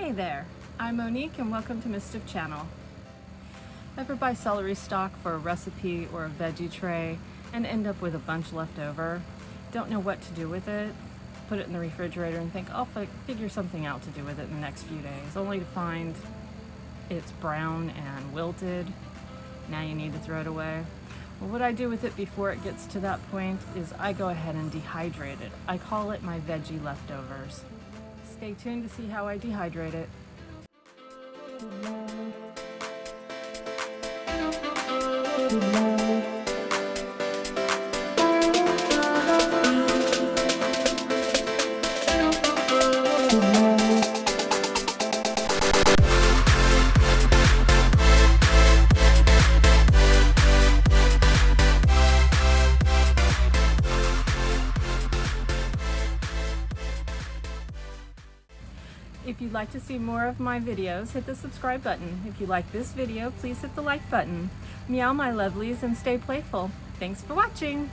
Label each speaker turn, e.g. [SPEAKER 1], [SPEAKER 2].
[SPEAKER 1] Hey there, I'm Monique and welcome to Mischyf channel. Ever buy celery stalk for a recipe or a veggie tray and end up with a bunch left over? Don't know what to do with it? Put it in the refrigerator and think, I'll figure something out to do with it in the next few days, only to find it's brown and wilted. Now you need to throw it away. Well, what I do with it before it gets to that point is I go ahead and dehydrate it. I call it my veggie leftovers. Stay tuned to see how I dehydrate it. If you'd like to see more of my videos, hit the subscribe button. If you like this video, please hit the like button. Meow my lovelies and stay playful. Thanks for watching.